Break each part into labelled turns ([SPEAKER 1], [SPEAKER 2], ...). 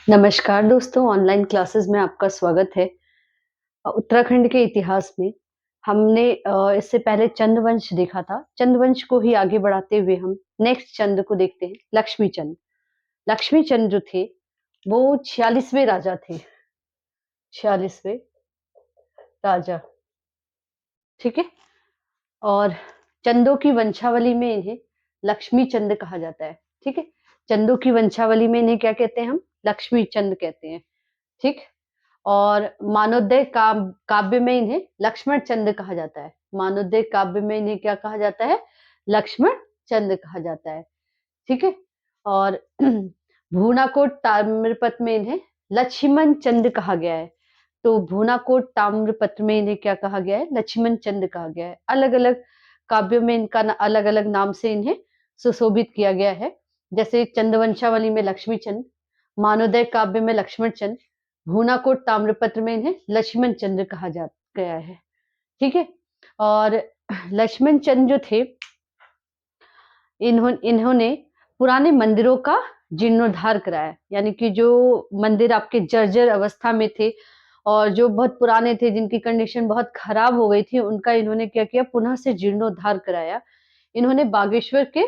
[SPEAKER 1] नमस्कार दोस्तों, online classes में आपका स्वागत है। उत्तराखंड के इतिहास में हमने इससे पहले चंद्रवंश देखा था। चंद्रवंश को ही आगे बढ़ाते हुए हम नेक्स्ट चंद्र को देखते हैं, लक्ष्मी चंद। लक्ष्मी चंद जो थे, वो 46वें राजा थे, 46वें राजा, ठीक है? और चंदों की वंशावली में इन्हें लक्ष्मी चंद कहा जाता है, ठीक है? चंदों की वंशावली में इन्हें क्या कहते हैं हम? लक्ष्मी चंद कहते हैं, ठीक? और मानवोदय काव्य में इन्हें लक्ष्मण चंद कहा जाता है। मानवोदय काव्य में इन्हें क्या कहा जाता है? लक्ष्मण चंद कहा जाता है, ठीक है? और भूनाकोट ताम्रपत्र में इन्हें लक्ष्मण चंद कहा गया है। तो भूनाकोट ताम्रपत्र में इन्हें क्या कहा गया है? लक्ष्मण चंद कहा गया है। अलग-अलग काव्यों में इनका अलग-अलग नाम से इन्हें सुशोभित किया गया है। जैसे चंद्रवंशावली में लक्ष्मी चंद, मानवोदय काव्य में लक्ष्मण चंद, भूनाकोट ताम्रपत्र में इन्हें लक्ष्मण चंद्र कहा जा गया है, ठीक है? और लक्ष्मण चंद जो थे, इन्होंने पुराने मंदिरों का जीर्णोद्धार कराया, यानी कि जो मंदिर आपके जर्जर अवस्था में थे और जो बहुत पुराने थे, जिनकी कंडीशन बहुत खराब हो गई थी, उनका इन्होंने क्या किया? पुनः से जीर्णोद्धार कराया। इन्होंने बागेश्वर के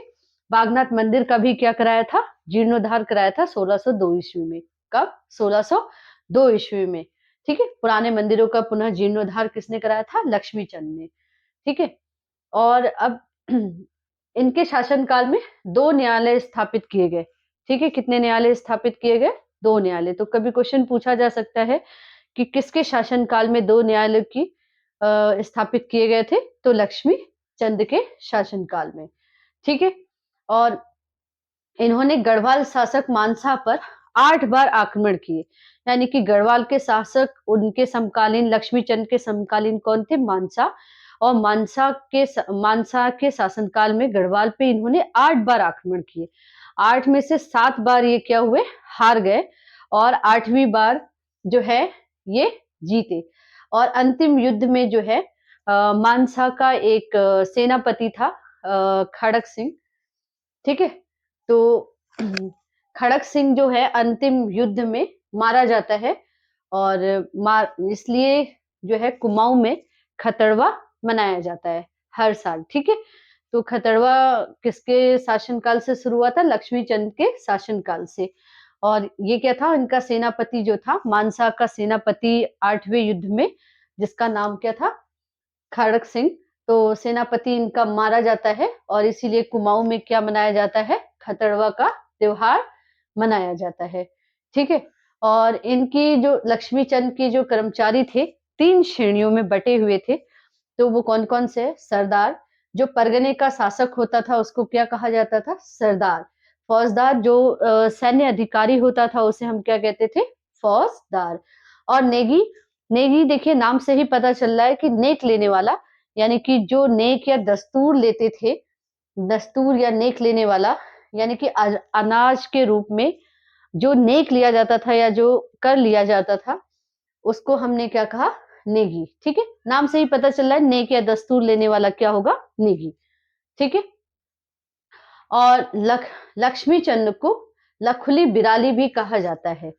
[SPEAKER 1] बागनाथ मंदिर का भी क्या कराया था? जीर्णोद्धार कराया था 1602 ईस्वी में। कब? 1602 ईस्वी में, ठीक है? पुराने मंदिरों का पुनः जीर्णोद्धार किसने कराया था? लक्ष्मी चंद ने, ठीक है? और अब इनके शासनकाल में 2 न्यायालय स्थापित किए गए, ठीक है? कितने न्यायालय स्थापित किए गए? 2 न्यायालय। तो कभी क्वेश्चन पूछा जा सकता है कि किसके शासनकाल में 2 न्यायालय की स्थापित किए गए थे? तो लक्ष्मी चंद के शासनकाल में, ठीक है? और इन्होंने गढ़वाल शासक मानसा पर 8 बार आक्रमण किए, यानी कि गढ़वाल के शासक उनके समकालीन लक्ष्मी चंद के समकालीन कौन थे? मानसा। और मानसा के शासनकाल में गढ़वाल पे इन्होंने 8 बार आक्रमण किए। 8 में से 7 बार ये क्या हुए? हार गए और 8वीं बार जो है ये जीते। और अंतिम युद्ध में जो है मानसा का एक सेनापति था, खड़क सिंह, ठीक है? तो खड़क सिंह जो है अंतिम युद्ध में मारा जाता है और मार इसलिए जो है कुमाऊँ में खतरवा मनाया जाता है हर साल, ठीक है? तो खतरवा किसके शासनकाल से शुरू हुआ था? लक्ष्मी चंद के शासनकाल से। और ये क्या था? इनका सेनापति जो था, मानसा का सेनापति 8वें युद्ध में, जिसका नाम क्या था? खड़क सिंह। तो सेनापति इनका मारा जाता है और इसीलिए कुमाऊँ में क्या मनाया जाता है? खतरवा का त्योहार मनाया जाता है, ठीक है? और इनकी जो लक्ष्मी चंद के जो कर्मचारी थे, 3 श्रेणियों में बँटे हुए थे। तो वो कौन-कौन से? सरदार, जो परगने का शासक होता था उसको क्या कहा जाता था? सरदार। फौजदार, जो सैन्य अधिकारी होता था उसे हम क्या कहते थे? फौजदार। और नेगी, नेगी देखिए नाम से ही पता चल रहा है कि नेक लेने वाला, यानी कि जो नेक या दस्तूर लेते थे, दस्तूर या नेक लेने वाला, यानी कि अनाज के रूप में जो नेक लिया जाता था या जो कर लिया जाता था, उसको हमने क्या कहा? नेगी, ठीक है? नाम से ही पता चल रहा है नेक या दस्तूर लेने वाला क्या होगा? नेगी, ठीक है? और लक्ष्मी चंद को लखुली बिराली भी कहा जाता है।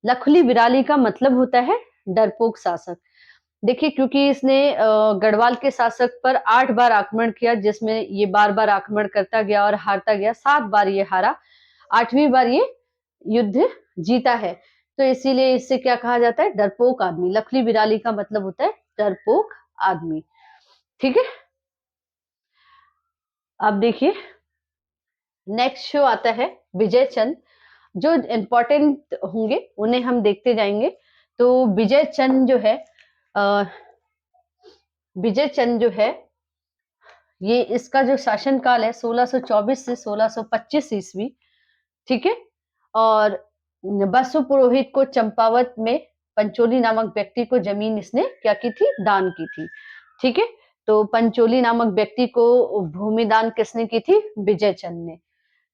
[SPEAKER 1] लखुली बिराली का मतलब होता है डरपोक शासक। देखिए क्योंकि इसने गढ़वाल के शासक पर 8 बार आक्रमण किया, जिसमें ये बार-बार आक्रमण करता गया और हारता गया। 7 बार ये हारा, 8वीं बार ये युद्ध जीता है। तो इसीलिए इसे क्या कहा जाता है? डरपोक आदमी। लखुली बिराली का मतलब होता है डरपोक आदमी, ठीक है? अब देखिए नेक्स्ट शो आता है विजय चंद। जो इम्पोर्टेंट होंगे उन्हें हम देखते जाएँगे। तो विजय चंद जो है, अ, विजय चंद जो है, ये इसका जो शासनकाल है 1624 से 1625 ईस्वी, ठीक है? और बसु पुरोहित को चंपावत में पंचोली नामक व्यक्ति को जमीन इसने क्या की थी? दान की थी, ठीक है? तो पंचोली नामक व्यक्ति को भूमि दान किसने की थी? विजय चंद ने,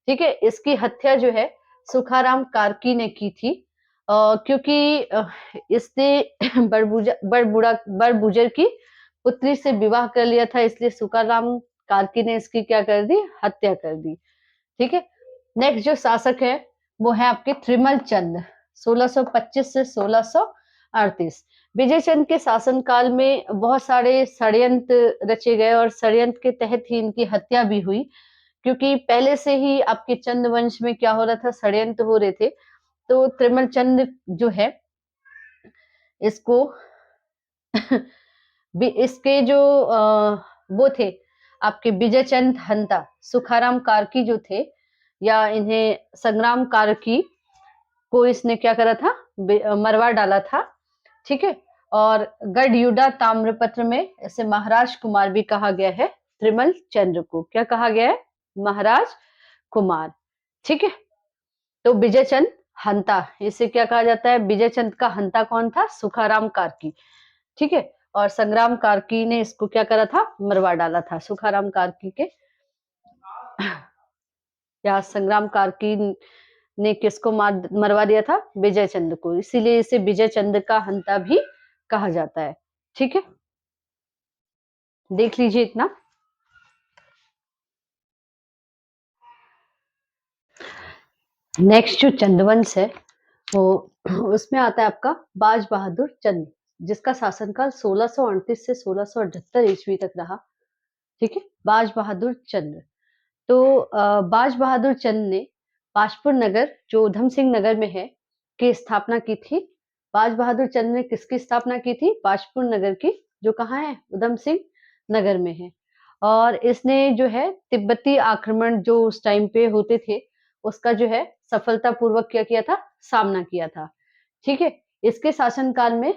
[SPEAKER 1] ठीक है? इसकी हत्या जो है सुखाराम कार्की ने की थी, क्योंकि इसने बड़बुजर की पुत्री से विवाह कर लिया था, इसलिए सुखाराम कार्की ने इसकी क्या कर दी? हत्या कर दी, ठीक है? नेक्स्ट जो शासक है वो है आपके त्रिमल चंद। 1625 से 1638। विजय चंद के शासनकाल में बहुत सारे षड्यंत्र रचे गए और षड्यंत्र के तहत ही इनकी हत्या भी हुई, क्योंकि पहले से ही आपके चंद वंश में क्या हो रहा था, षड्यंत्र हो रहे थे। तो त्रिमल चंद जो है इसको इसके जो वो थे आपके विजय चंद हंता, सुखाराम कार्की जो थे, या इन्हें संग्राम कार्की को इसने क्या करा था, मरवा डाला था। ठीक है। और गढ़युडा ताम्रपत्र में इसे महाराज कुमार भी कहा गया है। त्रिमल चंद्र को क्या कहा गया है, महाराज कुमार। ठीक है। तो विजय चंद हंता, इसे क्या कहा जाता है, विजय चंद का हंता कौन था, सुखाराम कार्की। ठीक है। और संग्राम कार्की ने इसको क्या करा था, मरवा डाला था। सुखाराम कार्की के या संग्राम कार्की ने किसको मरवा दिया था, विजय चंद को, इसीलिए इसे विजय चंद का हंता भी कहा जाता है। ठीक है, देख लीजिए इतना। नेक्स्ट जो चंदवंश है वो उसमें आता है आपका बाज बहादुर चंद, जिसका शासनकाल 1638 से 1678 ईस्वी तक रहा। ठीक है, बाज बहादुर चंद। तो बाज बहादुर चंद ने पाशपुर नगर जो उधम सिंह नगर में है की स्थापना की थी। बाज बहादुर चंद ने किसकी स्थापना की थी, पाशपुर नगर की, जो कहाँ है, उधम सिंह नगर में है। और इसने जो है तिब्बती आक्रमण जो उस टाइम पे होते थे उसका जो है सफलतापूर्वक क्या किया था, सामना किया था। ठीक है। इसके शासनकाल में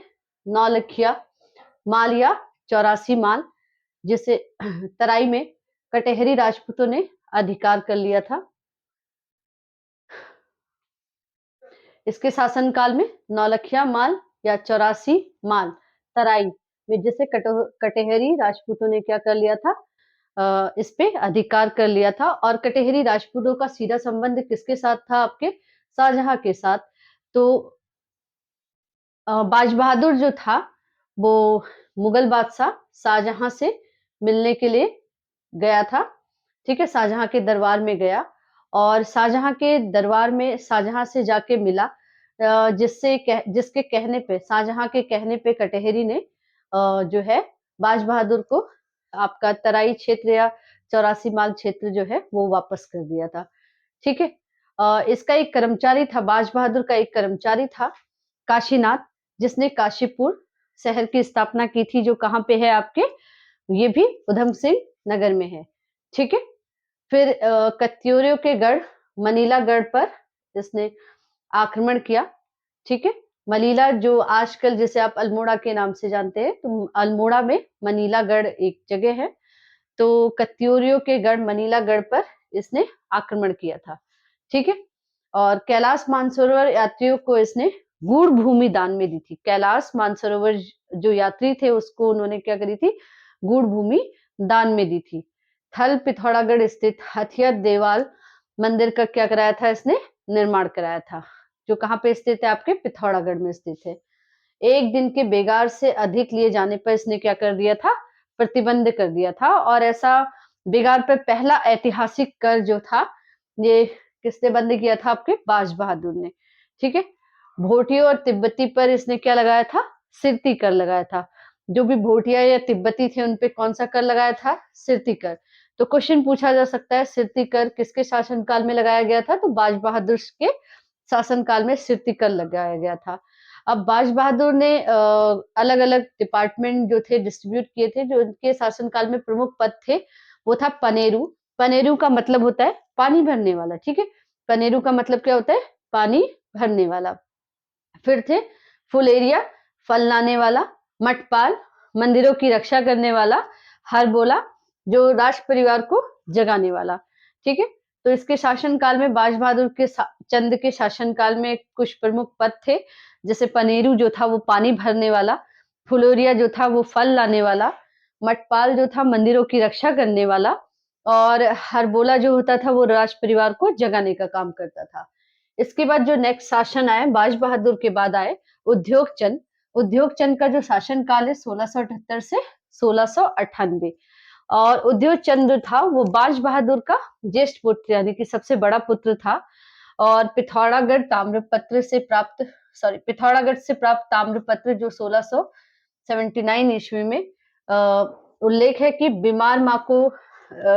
[SPEAKER 1] नौलखिया माल या 84 माल, जिसे तराई में कटेहरी राजपूतों ने अधिकार कर लिया था। इसके शासनकाल में नौलखिया माल या 84 माल तराई में, जिसे कटेहरी राजपूतों ने क्या कर लिया था, इस पे अधिकार कर लिया था। और कटेहरी राजपूतों का सीधा संबंध किसके साथ था, आपके शाहजहां के साथ। तो बाज बहादुर जो था वो मुगल बादशाह शाहजहां से मिलने के लिए गया था। ठीक है, शाहजहां के दरबार में गया और शाहजहां के दरबार में शाहजहां से जाके मिला, जिसके कहने पे, शाहजहां के कहने पे कटेहरी ने जो है बाज बहादुर को आपका तराई क्षेत्र या 84 माल क्षेत्र जो है वो वापस कर दिया था। ठीक है। इसका एक कर्मचारी था, बाज बहादुर का एक कर्मचारी था काशीनाथ, जिसने काशीपुर शहर की स्थापना की थी, जो कहाँ पे है आपके, ये भी उधम सिंह नगर में है। ठीक है। फिर कत्यूरियों के गढ़ मनीला गढ़ पर इसने आक्रमण किया। ठीक है। मनीला जो आजकल जिसे आप अल्मोड़ा के नाम से जानते हैं, तो अल्मोड़ा में मनीला गढ़ एक जगह है। तो कत्यूरियों के गढ़ मनीला गढ़ पर इसने आक्रमण किया था। ठीक है। और कैलाश मानसरोवर यात्रियों को इसने गूढ़ भूमि दान में दी थी। कैलाश मानसरोवर जो यात्री थे उसको उन्होंने क्या करी थी, गूढ़ भूमि दान में दी थी। थल पिथौरागढ़ स्थित हथियार देवाल मंदिर का क्या कराया था, इसने निर्माण कराया था, जो कहाँ पे स्थित है, आपके पिथौरागढ़ में स्थित है। एक दिन के बेगार से अधिक लिए जाने पर इसने क्या कर दिया था, प्रतिबंध कर दिया था। और ऐसा बेगार पर पहला ऐतिहासिक कर जो था ये किसने बंद किया था, आपके बाज बहादुर ने। ठीक है। भोटियों और तिब्बती पर इसने क्या लगाया था, सिरती कर लगाया था। जो भी भोटिया या तिब्बती थे उन पे कौन सा कर लगाया था, सिरती कर। तो क्वेश्चन पूछा जा सकता है सिरती कर किसके शासनकाल में लगाया गया था, तो बाज बहादुर के शासनकाल में सिरती कर लगाया गया था। अब बाज बहादुर ने अलग अलग डिपार्टमेंट जो थे डिस्ट्रीब्यूट किए थे, जो उनके शासनकाल में प्रमुख पद थे वो था पनेरू। पनेरू का मतलब होता है पानी भरने वाला। ठीक है, पनेरू का मतलब क्या होता है, पानी भरने वाला। फिर थे फुलेरिया, फल लाने वाला। मटपाल, मंदिरों की रक्षा करने वाला। हरबोला, जो राज परिवार को जगाने वाला। ठीक है। तो इसके शासनकाल में बाज बहादुर के चंद के शासनकाल में कुछ प्रमुख पद थे, जैसे पनेरू जो था वो पानी भरने वाला, फुलोरिया जो था वो फल लाने वाला, मटपाल जो था मंदिरों की रक्षा करने वाला, और हरबोला जो होता था वो राज परिवार को जगाने का काम करता था। इसके बाद जो नेक्स्ट शासन आए बाज बहादुर के बाद आए उद्योग चंद। उद्योग चंद का जो शासन काल है 1678 से 1698। और उद्योग चंद था वो बाज बहादुर का ज्येष्ठ पुत्र यानी कि सबसे बड़ा पुत्र था। और पिथौरागढ़ से प्राप्त ताम्रपत्र जो 1679 ईस्वी में उल्लेख है कि बीमार माँ को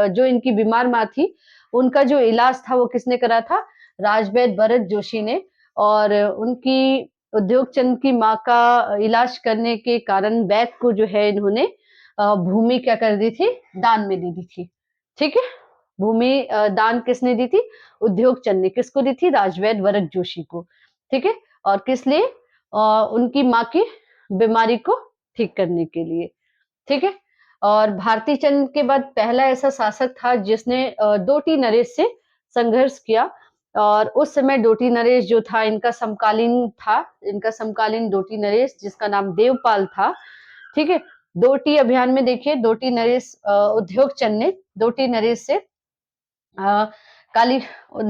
[SPEAKER 1] जो इनकी बीमार माँ थी, उनका जो इलाज था वो किसने करा था? राजवैद्य भरत जोशी ने। और उनकी उद्योग चंद की माँ का इलाज करने के कारण वैद्य को जो है इन्होंने भूमि क्या कर दी थी? दान में दे दी थी। ठीक है? भूमि दान किसने दी थी? उद्योग चंद ने। किसको दी थी? राजवैद्य भरत जोशी को। ठीक है? और किस लिए? उनकी माँ की बीमारी को ठीक करने के लिए। ठीक है? और भारती चंद के बाद पहला ऐसा शासक था जिसने डोटी नरेश से संघर्ष किया। और उस समय डोटी नरेश जो था इनका समकालीन डोटी नरेश जिसका नाम देवपाल था। ठीक है? डोटी अभियान में देखिए डोटी नरेश उद्योग चंद ने डोटी नरेश से अ, काली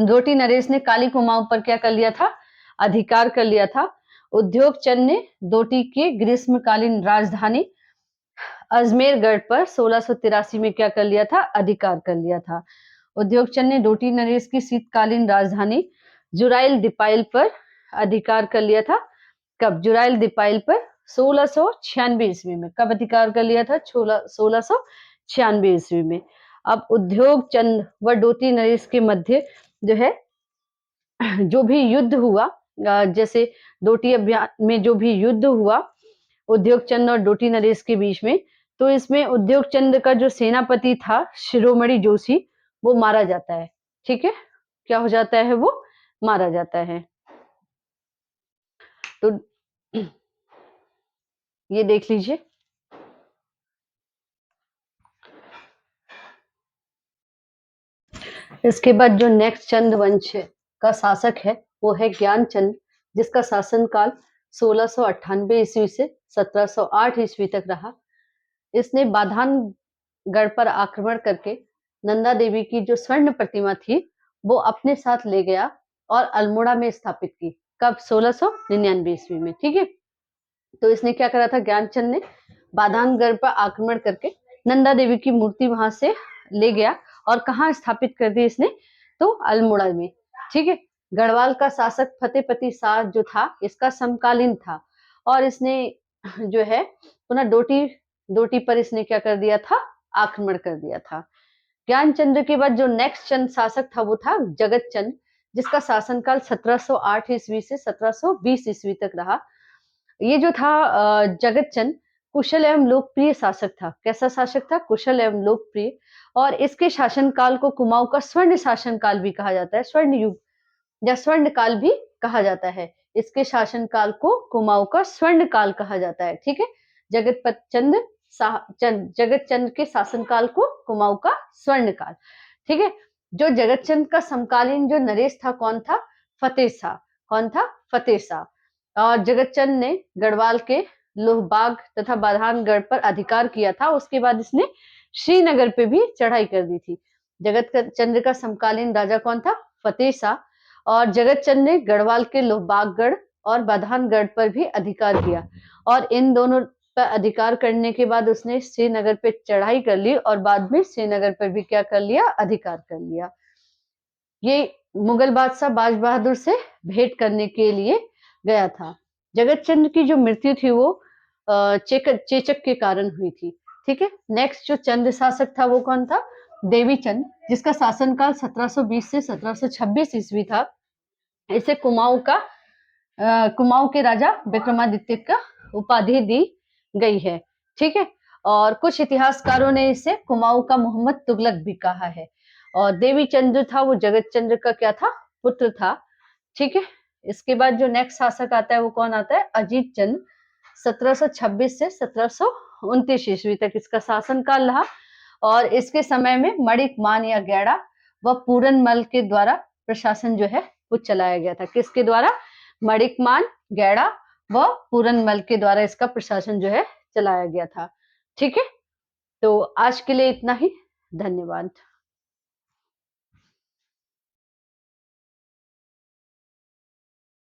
[SPEAKER 1] डोटी नरेश ने काली कुमाऊं पर क्या कर लिया था? अधिकार कर लिया था। उद्योग चंद ने डोटी की ग्रीष्मकालीन राजधानी अजमेरगढ़ पर 1683 में क्या कर लिया था? अधिकार कर लिया था। उद्योगचंद ने डोटी नरेश की शीतकालीन राजधानी जुराइल दिपाइल पर अधिकार कर लिया था। कब? जुराइल दिपाइल पर 1696 ईस्वी में। कब अधिकार कर लिया था? 1696 ईस्वी में। अब उद्योगचंद व डोटी नरेश के मध्य जो है जो भी युद्ध हुआ, जैसे डोटी अभियान में जो भी युद्ध हुआ उद्योग चंद और डोटी नरेश के बीच में, तो इसमें उद्योग चंद का जो सेनापति था शिरोमणि जोशी, वो मारा जाता है। ठीक है? क्या हो जाता है? वो मारा जाता है। तो ये देख लीजिए। इसके बाद जो नेक्स्ट चंद वंश का शासक है वो है ज्ञानचंद, जिसका शासनकाल 1698 ईस्वी से 1708 ईस्वी तक रहा। इसने बाधानगढ़ पर आक्रमण करके नंदा देवी की जो स्वर्ण प्रतिमा थी वो अपने साथ ले गया और अल्मोड़ा में स्थापित की। कब? 1699 ईस्वी में। ठीक है? तो इसने क्या करा था? ज्ञानचंद ने बाधानगढ़ पर आक्रमण करके नंदा देवी की मूर्ति वहां से ले गया और कहाँ स्थापित कर दी इसने? तो अल्मोड़ा में। ठीक है? गढ़वाल का शासक फतेहपति शाह जो था इसका समकालीन था और इसने जो है पुनः डोटी डोटी पर इसने क्या कर दिया था? आक्रमण कर दिया था। ज्ञानचंद्र के बाद जो नेक्स्ट चंद शासक था वो था जगत चंद, जिसका शासनकाल 1708 ईस्वी से 1720 ईस्वी तक रहा। ये जो था जगत चंद कुशल एवं लोकप्रिय शासक था। कैसा शासक था? कुशल एवं लोकप्रिय। और इसके शासनकाल को कुमाऊं का स्वर्ण शासनकाल भी कहा जाता है, स्वर्ण युग या स्वर्ण काल भी कहा जाता है। इसके शासनकाल को कुमाऊं का स्वर्ण काल कहा जाता है। ठीक है? जगत चंद के शासनकाल को कुमाऊं का स्वर्ण काल। ठीक है? जो जगत चंद का समकालीन जो नरेश था कौन था? फतेह शाह। कौन था? फतेह शाह। और जगत चंद ने गढ़वाल के लोहबाग तथा बाधानगढ़ पर अधिकार किया था। उसके बाद इसने श्रीनगर पे भी चढ़ाई कर दी थी। जगत चंद्र का समकालीन राजा कौन था? फतेह शाह। और जगत चंद ने गढ़वाल के लोहबागगढ़ और बाधानगढ़ पर भी अधिकार किया और इन दोनों पर अधिकार करने के बाद उसने श्रीनगर पे चढ़ाई कर ली और बाद में श्रीनगर पर भी क्या कर लिया? अधिकार कर लिया। ये मुगल बादशाह बाज बहादुर से भेंट करने के लिए गया था। जगत चंद्र की जो मृत्यु थी वो चेचक के कारण हुई थी। ठीक है? नेक्स्ट जो चंद्र शासक था वो कौन था? देवी चंद, जिसका शासनकाल 1720 से 1726 ईस्वी था। इसे कुमाऊं के राजा विक्रमादित्य का उपाधि दी गई है। ठीक है? और कुछ इतिहासकारों ने इसे कुमाऊं का मोहम्मद तुगलक भी कहा है। और देवी चंद्र था वो जगत चंद्र का क्या था? पुत्र था। ठीक है? इसके बाद जो नेक्स्ट शासक आता है वो कौन आता है? अजीत चंद, 1726 से 1729 ईस्वी तक इसका शासनकाल रहा। और इसके समय में मणिक मान या गैड़ा व पूरनमल के द्वारा प्रशासन जो है वो चलाया गया था। किसके द्वारा? मणिकमान, गैड़ा व पूरनमल के द्वारा इसका प्रशासन जो है चलाया गया था। ठीक है? तो आज के लिए इतना ही। धन्यवाद।